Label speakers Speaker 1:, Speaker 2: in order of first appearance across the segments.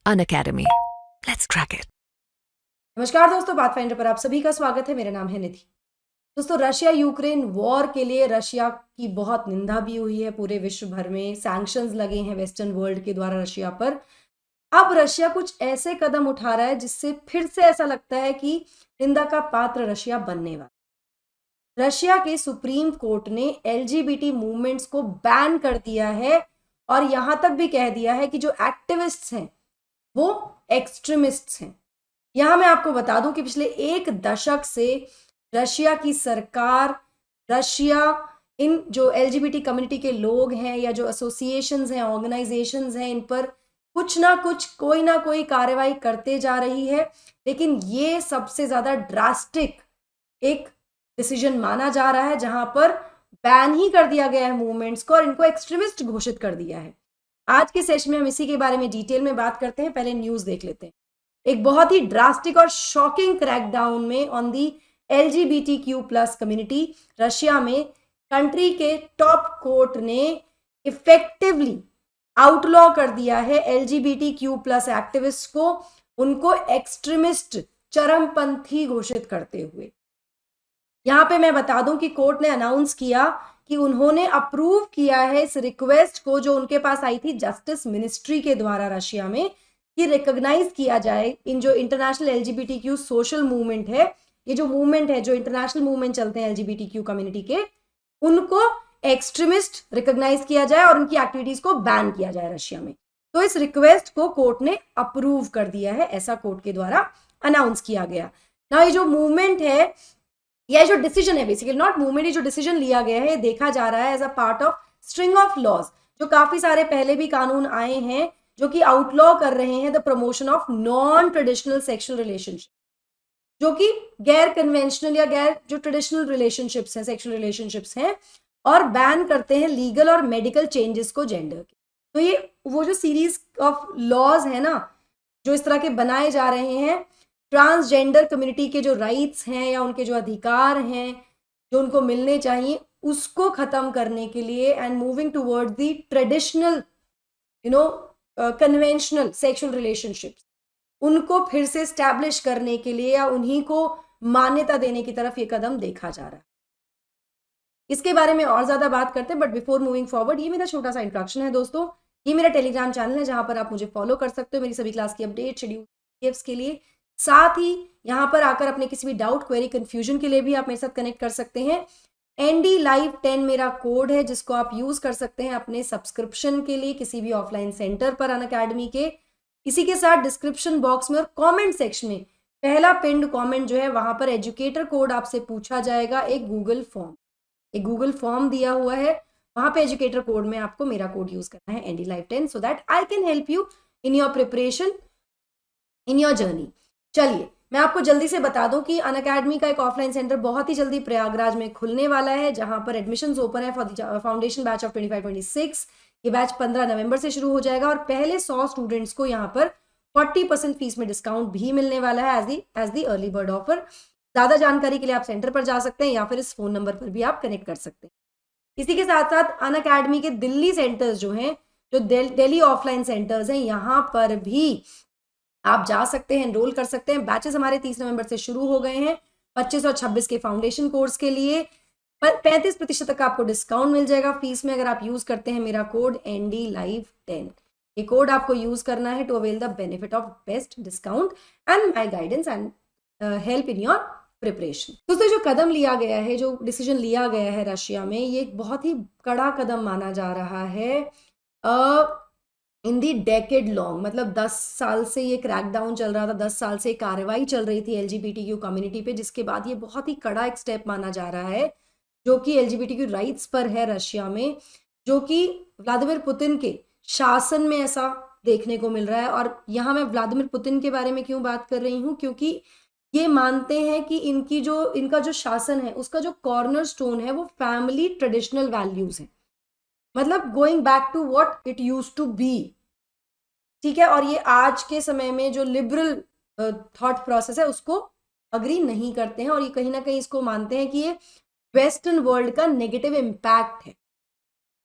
Speaker 1: Unacademy. Let's crack it.
Speaker 2: नमस्कार दोस्तों, pathfinder पर आप सभी का स्वागत है। मेरा नाम है निधि। दोस्तों, रशिया यूक्रेन वॉर के लिए रशिया की बहुत निंदा भी हुई है। पूरे विश्व भर में सैंक्शंस लगे हैं वेस्टर्न वर्ल्ड के द्वारा रशिया पर। अब रशिया कुछ ऐसे कदम उठा रहा है जिससे फिर से ऐसा लगता है कि निंदा का पात्र रशिया बनने वाला। रशिया के सुप्रीम कोर्ट ने एलजीबीटी मूवमेंट्स को बैन कर दिया है और यहां तक भी कह दिया है कि जो एक्टिविस्ट्स हैं वो एक्सट्रीमिस्ट्स हैं। यहां मैं आपको बता दूं कि पिछले एक दशक से रशिया की सरकार, रशिया इन जो एलजीबीटी कम्युनिटी के लोग हैं या जो एसोसिएशंस हैं, ऑर्गेनाइजेशंस हैं, इन पर कुछ ना कुछ, कोई ना कोई कार्रवाई करते जा रही है। लेकिन ये सबसे ज्यादा ड्रास्टिक एक डिसीजन माना जा रहा है जहां पर बैन ही कर दिया गया है मूवमेंट्स को और इनको एक्सट्रीमिस्ट घोषित कर दिया है। आज के सेशन में हम इसी के बारे में डिटेल में बात करते हैं। पहले न्यूज देख लेते हैं। एक बहुत ही ड्रास्टिक और शॉकिंग क्रैकडाउन में on the LGBTQ+ community Russia में कंट्री के टॉप कोर्ट ने इफेक्टिवली आउटलॉ कर दिया है LGBTQ+ एक्टिविस्ट को, उनको एक्सट्रीमिस्ट, चरमपंथी घोषित करते हुए। यहां पे मैं बता दूं कि कोर्ट ने अनाउंस किया कि उन्होंने अप्रूव किया है इस रिक्वेस्ट को जो उनके पास आई थी जस्टिस मिनिस्ट्री के द्वारा रशिया में, कि रिकॉग्नाइज किया जाए इन जो इंटरनेशनल LGBTQ सोशल मूवमेंट है, ये जो मूवमेंट है, जो इंटरनेशनल मूवमेंट चलते हैं LGBTQ कम्युनिटी के, उनको एक्सट्रीमिस्ट रिकॉग्नाइज किया जाए और उनकी एक्टिविटीज को बैन किया जाए रशिया में। तो इस रिक्वेस्ट को कोर्ट ने अप्रूव कर दिया है, ऐसा कोर्ट के द्वारा अनाउंस किया गया। ना ये जो मूवमेंट है या जो डिसीजन है, बेसिकली नॉट मूवमेंट, ये जो डिसीजन लिया गया है देखा जा रहा है as a part of string of laws, जो काफी सारे पहले भी कानून आए हैं जो कि आउटलॉ कर रहे हैं the promotion of non traditional sexual relationship, जो कि गैर कन्वेंशनल या गैर जो ट्रेडिशनल रिलेशनशिप्स हैं, सेक्सुअल रिलेशनशिप्स हैं, और बैन करते हैं लीगल और मेडिकल चेंजेस को जेंडर के। तो ये वो जो सीरीज ऑफ लॉज है ना, जो इस तरह के बनाए जा रहे हैं, ट्रांसजेंडर कम्युनिटी के जो राइट्स हैं या उनके जो अधिकार हैं जो उनको मिलने चाहिए, उसको खत्म करने के लिए and moving towards the traditional conventional sexual relationships, उनको फिर से स्टैब्लिश करने के लिए या उन्हीं को मान्यता देने की तरफ ये कदम देखा जा रहा है। इसके बारे में और ज्यादा बात करते हैं, बट बिफोर मूविंग फॉरवर्ड, ये मेरा छोटा सा इंट्रोडक्शन है दोस्तों। ये मेरा टेलीग्राम चैनल है जहां पर आप मुझे फॉलो कर सकते हो मेरी सभी क्लास की अपडेट, शेड्यूल के लिए। साथ ही यहाँ पर आकर अपने किसी भी डाउट, क्वेरी, कंफ्यूजन के लिए भी आप मेरे साथ कनेक्ट कर सकते हैं। NDLive10 मेरा कोड है जिसको आप यूज कर सकते हैं अपने सब्सक्रिप्शन के लिए किसी भी ऑफलाइन सेंटर पर अनअकैडमी के। इसी के साथ डिस्क्रिप्शन बॉक्स में और कमेंट सेक्शन में पहला पिंड कमेंट जो है वहां पर एजुकेटर कोड आपसे पूछा जाएगा। एक गूगल फॉर्म दिया हुआ है, वहां पे एजुकेटर कोड में आपको मेरा कोड यूज करना है NDLive10, so that I can help you in your preparation, in your journey. चलिए मैं आपको जल्दी से बता दूं कि अनअकैडमी का एक ऑफलाइन सेंटर बहुत ही जल्दी प्रयागराज में खुलने वाला है, जहां पर एडमिशंस ओपन है for the foundation batch of 25-26। ये बैच 15 नवंबर से शुरू हो जाएगा और पहले 100 स्टूडेंट्स को यहाँ पर 40% फीस में डिस्काउंट भी मिलने वाला है as the early bird offer. ज्यादा जानकारी के लिए आप सेंटर पर जा सकते हैं या फिर इस फोन नंबर पर भी आप कनेक्ट कर सकते हैं। इसी के साथ साथ अनअकैडमी के दिल्ली सेंटर्स जो हैं, जो दिल्ली ऑफलाइन सेंटर्स हैं, यहाँ पर भी आप जा सकते हैं, एनरोल कर सकते हैं। बैचेस हमारे 30 नवंबर से शुरू हो गए हैं। 25 और 26 के फाउंडेशन कोर्स के लिए 35% तक आपको डिस्काउंट मिल जाएगा फीस में, अगर आप यूज करते हैं मेरा कोड NDLive10। ये कोड आपको यूज करना है to avail the benefit of best discount and my guidance and help in your preparation. दोस्तों, जो कदम लिया गया है, जो डिसीजन लिया गया है रशिया में, ये एक बहुत ही कड़ा कदम माना जा रहा है इन दी डेकेड लॉन्ग। मतलब 10 साल से ये क्रैकडाउन चल रहा था, 10 साल से कार्रवाई चल रही थी LGBTQ कम्युनिटी पे, जिसके बाद ये बहुत ही कड़ा एक स्टेप माना जा रहा है जो कि LGBTQ राइट्स पर है रशिया में, जो कि व्लादिमीर पुतिन के शासन में ऐसा देखने को मिल रहा है। और यहाँ मैं व्लादिमीर पुतिन के बारे में क्यों बात कर रही हूँ, क्योंकि ये मानते हैं कि इनका जो शासन है उसका जो कॉर्नर स्टोन है वो फैमिली ट्रेडिशनल वैल्यूज है, मतलब going back to what it used to be. ठीक है, और ये आज के समय में जो लिबरल थॉट प्रोसेस है उसको अग्री नहीं करते हैं और ये कहीं ना कहीं इसको मानते हैं कि ये वेस्टर्न वर्ल्ड का नेगेटिव इम्पैक्ट है।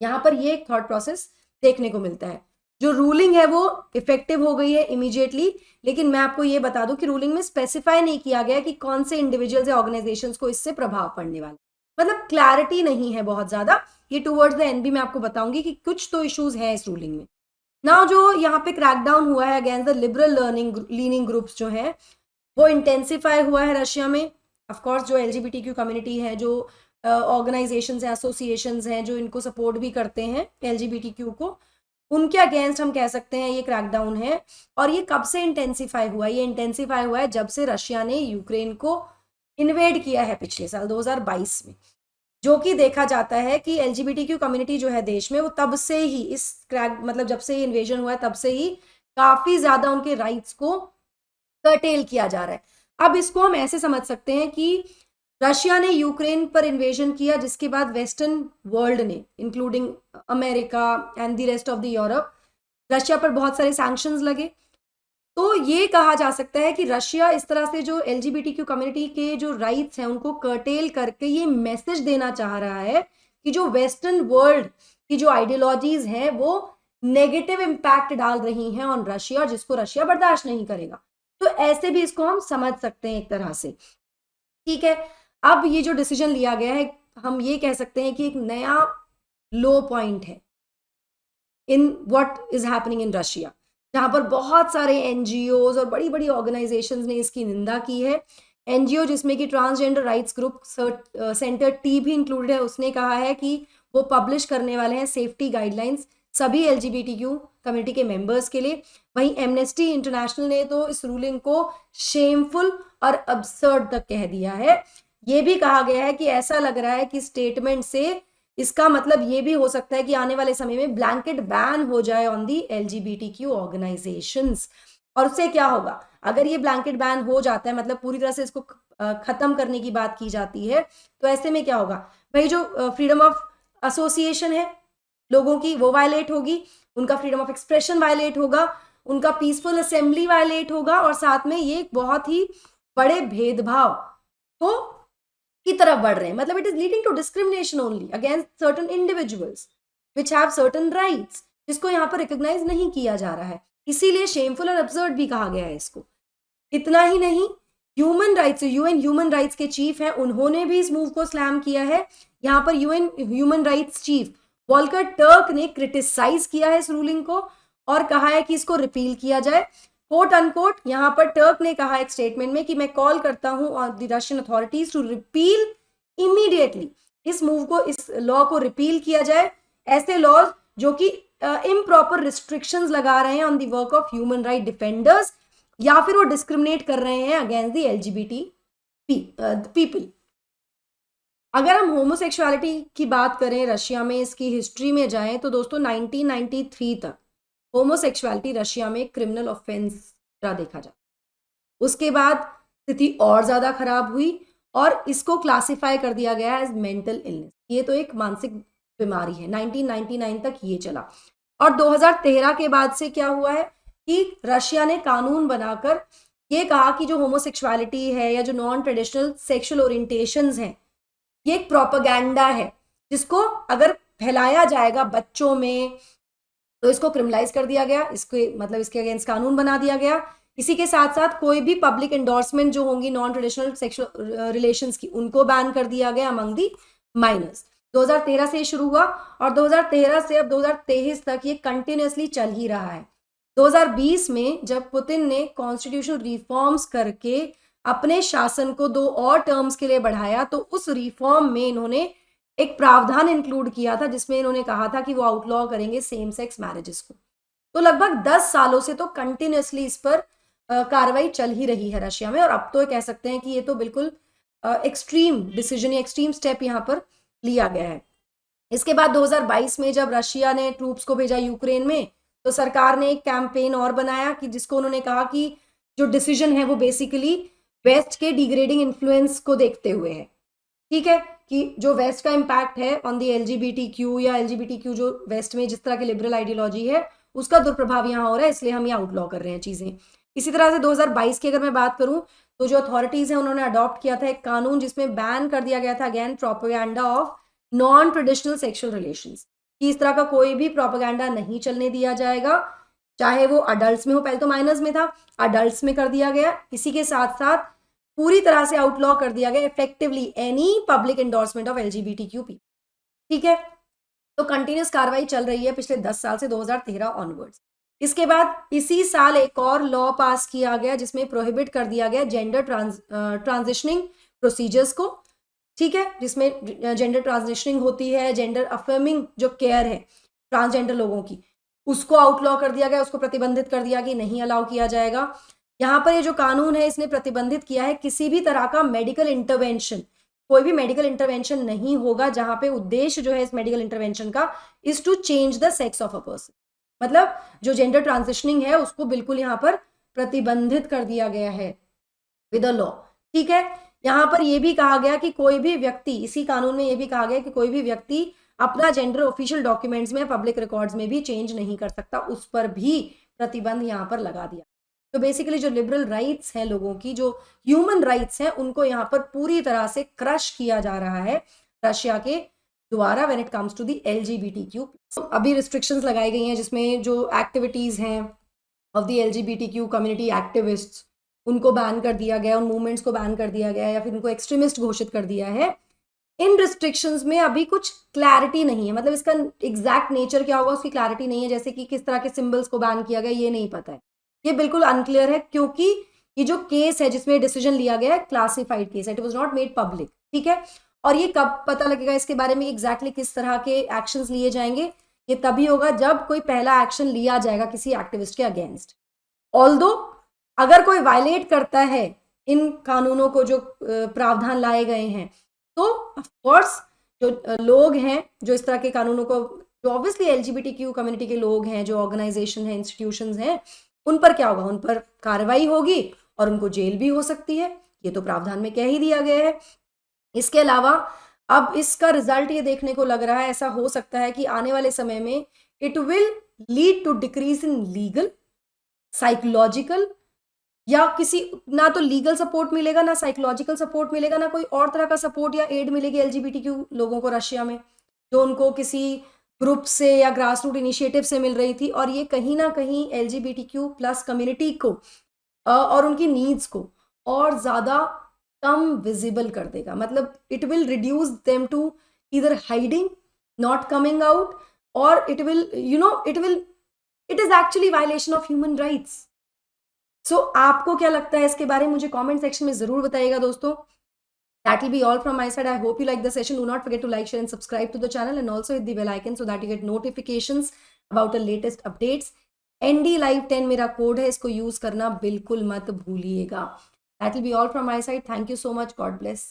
Speaker 2: यहाँ पर ये एक थॉट प्रोसेस देखने को मिलता है। जो रूलिंग है वो इफेक्टिव हो गई है इमीडिएटली, लेकिन मैं आपको ये बता दूं कि रूलिंग में स्पेसिफाई नहीं किया गया कि कौन से इंडिविजुअल्स या ऑर्गेनाइजेशंस को इससे प्रभाव पड़ने वाला, मतलब क्लैरिटी नहीं है बहुत ज्यादा। ये टूवर्ड्स द एंड भी मैं आपको बताऊंगी कि कुछ तो इश्यूज हैं इस रूलिंग में। नाउ जो यहाँ पे क्रैकडाउन हुआ है against the liberal learning leaning groups जो है वो इंटेंसिफाई हुआ है रशिया में। ऑफकोर्स जो एलजीबीटीक्यू कम्युनिटी है, जो ऑर्गेनाइजेशंस हैं, एसोसिएशंस हैं जो इनको सपोर्ट भी करते हैं एलजीबीटीक्यू को, उनके अगेंस्ट हम कह सकते हैं ये क्रैकडाउन है। और ये कब से इंटेंसिफाई हुआ? ये इंटेंसिफाई हुआ है जब से रशिया ने यूक्रेन को इन्वेड किया है पिछले साल 2022 में। जो कि देखा जाता है कि एलजीबीटीक्यू कम्युनिटी जो है देश में वो तब से ही इस मतलब जब से इन्वेजन हुआ है तब से ही काफी ज्यादा उनके राइट्स को कर्टेल किया जा रहा है। अब इसको हम ऐसे समझ सकते हैं कि रशिया ने यूक्रेन पर इन्वेजन किया, जिसके बाद वेस्टर्न वर्ल्ड ने including America and the rest of the Europe Russia पर बहुत सारे सैंक्शंस लगे। तो ये कहा जा सकता है कि रशिया इस तरह से जो एलजीबीटीक्यू कम्युनिटी के जो राइट्स हैं उनको कर्टेल करके ये मैसेज देना चाह रहा है कि जो वेस्टर्न वर्ल्ड की जो आइडियोलॉजीज हैं वो नेगेटिव इम्पैक्ट डाल रही हैं ऑन रशिया, जिसको रशिया बर्दाश्त नहीं करेगा। तो ऐसे भी इसको हम समझ सकते हैं एक तरह से। ठीक है, अब ये जो डिसीजन लिया गया है हम ये कह सकते हैं कि एक नया लो पॉइंट है in what is happening in Russia, जहां पर बहुत सारे एनजीओज और बड़ी बड़ी ऑर्गेनाइजेशंस ने इसकी निंदा की है। एनजीओ जिसमें कि transgender rights group centre T भी इंक्लूडेड है, उसने कहा है कि वो पब्लिश करने वाले हैं सेफ्टी गाइडलाइंस सभी एलजीबीटीक्यू कम्युनिटी के मेंबर्स के लिए। वहीं एमनेस्टी इंटरनेशनल ने तो इस रूलिंग को शेमफुल और अब्सर्ड तक कह दिया है। ये भी कहा गया है कि ऐसा लग रहा है कि स्टेटमेंट से इसका मतलब ये भी हो सकता है कि आने वाले समय में ब्लैंकेट बैन हो जाए ऑन दी एलजीबीटीक्यू ऑर्गेनाइजेशंस। और उससे क्या होगा? अगर ये ब्लैंकेट बैन हो जाता है, मतलब पूरी तरह से इसको खत्म करने की बात की जाती है, तो ऐसे में क्या होगा भाई? जो फ्रीडम ऑफ एसोसिएशन है लोगों की वो वायलेट होगी, उनका फ्रीडम ऑफ एक्सप्रेशन वायलेट होगा, उनका पीसफुल असेंबली वायलेट होगा, और साथ में ये बहुत ही बड़े भेदभाव तो की तरफ बढ़ रहे हैं। मतलब it is leading to discrimination only against certain individuals which have certain rights, जिसको यहाँ पर रिकॉग्नाइज नहीं किया जा रहा है। इसीलिए शेमफुल और अब्सर्ड भी कहा गया है इसको। इतना ही नहीं, human rights, UN human rights के चीफ हैं, उन्होंने भी इस मूव को स्लैम किया है। यहाँ पर UN human rights chief Volker Turk ने क्रिटिसाइज किया है इस रूलिंग को और कहा है कि इसको रिपील किया जाए। कोट अनकोट यहाँ पर टर्क ने कहा एक स्टेटमेंट में कि मैं कॉल करता हूं on the Russian authorities to repeal immediately इस मूव को, इस लॉ को रिपील किया जाए। ऐसे लॉज जो कि इम्प्रॉपर रिस्ट्रिक्शंस लगा रहे हैं on the work of human right defenders, या फिर वो डिस्क्रिमिनेट कर रहे हैं अगेंस्ट द एलजीबीटी पीपल। अगर हम होमोसेक्सुअलिटी की बात करें रशिया में, इसकी हिस्ट्री में जाएं तो दोस्तों 1993 तक होमोसेक्सुअलिटी रशिया में क्रिमिनल ऑफेंस देखा जाता। उसके बाद स्थिति और ज्यादा खराब हुई और इसको क्लासिफाई कर दिया गया एज मेंटल इलनेस। ये तो एक मानसिक बीमारी है। 1999 तक ये चला और 2013 के बाद से क्या हुआ है कि रशिया ने कानून बनाकर ये कहा कि जो होमोसेक्सुअलिटी है या जो नॉन ट्रेडिशनल सेक्सुअल ओरिएंटेशंस हैं, ये एक प्रोपेगेंडा है जिसको अगर फैलाया जाएगा बच्चों में तो इसको क्रिमिनलाइज कर दिया गया, इसके मतलब इसके अगेंस्ट कानून बना दिया गया। इसी के साथ साथ कोई भी पब्लिक एंडोर्समेंट जो होंगी नॉन ट्रेडिशनल सेक्सुअल रिलेशंस की, उनको बैन कर दिया गया अमंग दी माइनर्स। 2013 से शुरू हुआ और 2013 से अब 2023 तक ये कंटिन्यूसली चल ही रहा है। 2020 में जब पुतिन ने कॉन्स्टिट्यूशनल रिफॉर्म्स करके अपने शासन को 2 और टर्म्स के लिए बढ़ाया, तो उस रिफॉर्म में इन्होंने एक प्रावधान इंक्लूड किया था जिसमें इन्होंने कहा था कि वो आउटलॉ करेंगे सेम सेक्स मैरिजेस को। तो लगभग 10 सालों से तो कंटिन्यूसली इस पर कार्रवाई चल ही रही है रशिया में, और अब तो कह सकते हैं कि ये तो बिल्कुल एक्सट्रीम डिसीजन या एक्सट्रीम स्टेप यहाँ पर लिया गया है। इसके बाद 2022 में जब रशिया ने ट्रूप्स को भेजा यूक्रेन में, तो सरकार ने एक कैंपेन और बनाया कि जिसको उन्होंने कहा कि जो डिसीजन है वो बेसिकली वेस्ट के डिग्रेडिंग इन्फ्लुएंस को देखते हुए है। ठीक है, कि जो वेस्ट का इम्पैक्ट है ऑन दी एलजीबीटीक्यू या एलजीबीटीक्यू जो वेस्ट में जिस तरह की लिबरल आइडियोलॉजी है उसका दुष्प्रभाव यहाँ हो रहा है, इसलिए हम ये आउटलॉ कर रहे हैं चीजें। इसी तरह से 2022 की अगर मैं बात करूं तो जो अथॉरिटीज हैं उन्होंने अडॉप्ट किया था एक कानून जिसमें बैन कर दिया गया था again propaganda of non traditional sexual relations. कि इस तरह का कोई भी प्रोपेगेंडा नहीं चलने दिया जाएगा, चाहे वो अडल्ट्स में हो, पहले तो माइनर्स में था, अडल्ट्स में कर दिया गया। इसी के साथ साथ पूरी तरह से आउटलॉ कर दिया गया effectively any public endorsement of LGBTQ। ठीक है, तो कंटिन्यूस कार्रवाई चल रही है पिछले 10 साल से 2013 ऑनवर्ड्स। इसके बाद इसी साल एक और लॉ पास किया गया जिसमें प्रोहिबिट कर दिया गया जेंडर ट्रांजिशनिंग प्रोसीजर्स को। ठीक है, जिसमें जेंडर ट्रांजिशनिंग होती है, जेंडर अफर्मिंग जो केयर है ट्रांसजेंडर लोगों की, उसको आउटलॉ कर दिया गया, उसको प्रतिबंधित कर दिया कि नहीं अलाउ किया जाएगा। यहाँ पर ये जो कानून है इसने प्रतिबंधित किया है किसी भी तरह का मेडिकल इंटरवेंशन, कोई भी मेडिकल इंटरवेंशन नहीं होगा जहां पे उद्देश्य जो है इस मेडिकल इंटरवेंशन का is to change the sex of a person. मतलब जो जेंडर ट्रांजिशनिंग है उसको बिल्कुल यहाँ पर प्रतिबंधित कर दिया गया है विद अ लॉ। ठीक है, यहाँ पर यह भी कहा गया कि कोई भी व्यक्ति, इसी कानून में यह भी कहा गया कि कोई भी व्यक्ति अपना जेंडर ऑफिशियल डॉक्यूमेंट्स में, पब्लिक रिकॉर्ड्स में भी चेंज नहीं कर सकता, उस पर भी प्रतिबंध यहाँ पर लगा दिया। तो बेसिकली जो लिबरल राइट्स हैं लोगों की, जो ह्यूमन राइट्स हैं, उनको यहाँ पर पूरी तरह से क्रश किया जा रहा है रशिया के द्वारा when it comes to the LGBTQ। अभी रिस्ट्रिक्शंस लगाई गई हैं जिसमें जो एक्टिविटीज हैं of the LGBTQ community activists, उनको बैन कर दिया गया, उन मूवमेंट्स को बैन कर दिया गया या फिर उनको एक्सट्रीमिस्ट घोषित कर दिया है। इन रिस्ट्रिक्शंस में अभी कुछ क्लैरिटी नहीं है, मतलब इसका एग्जैक्ट नेचर क्या होगा उसकी क्लैरिटी नहीं है, जैसे कि किस तरह के सिंबल्स को बैन किया गया ये नहीं पता है, ये बिल्कुल अनक्लियर है, क्योंकि ये जो केस है जिसमें डिसीजन लिया गया है क्लासिफाइड केस है, it was not made public. ठीक है, और ये कब पता लगेगा इसके बारे में एग्जैक्टली किस तरह के एक्शंस लिए जाएंगे, ये तभी होगा जब कोई पहला एक्शन लिया जाएगा किसी एक्टिविस्ट के अगेंस्ट। ऑल्दो अगर कोई वायलेट करता है इन कानूनों को जो प्रावधान लाए गए हैं, तो ऑफकोर्स जो लोग हैं जो इस तरह के कानूनों को, जो ऑब्वियसली LGBTQ कम्युनिटी के लोग हैं, जो ऑर्गेनाइजेशन है, इंस्टीट्यूशंस हैं, उन पर क्या होगा, उन पर कार्रवाई होगी और उनको जेल भी हो सकती है, ये तो प्रावधान में कह ही दिया गया है। इसके अलावा अब इसका रिजल्ट ये देखने को लग रहा है, ऐसा हो सकता है कि आने वाले समय में it will lead to decrease in legal, psychological, या किसी, ना तो लीगल सपोर्ट मिलेगा, ना साइकोलॉजिकल सपोर्ट मिलेगा, ना कोई और तरह का सपोर्ट या एड मिलेगी LGBTQ लोगों को रशिया में, जो उनको किसी ग्रुप से या ग्रास रूट इनिशिएटिव से मिल रही थी। और ये कहीं ना कहीं LGBTQ+ कम्युनिटी को और उनकी नीड्स को और ज़्यादा कम विजिबल कर देगा, मतलब it will reduce them to either hiding, not coming out, और it will it is actually violation of human rights. So आपको क्या लगता है इसके बारे में, मुझे कमेंट सेक्शन में जरूर बताइएगा दोस्तों। That will be all from my side. I hope you like the session. Do not forget to like, share and subscribe to the channel, and also hit the bell icon so that you get notifications about the latest updates. ND Live 10 मेरा code है, इसको use करना बिल्कुल मत भूलिएगा। That will be all from my side. Thank you so much. God bless.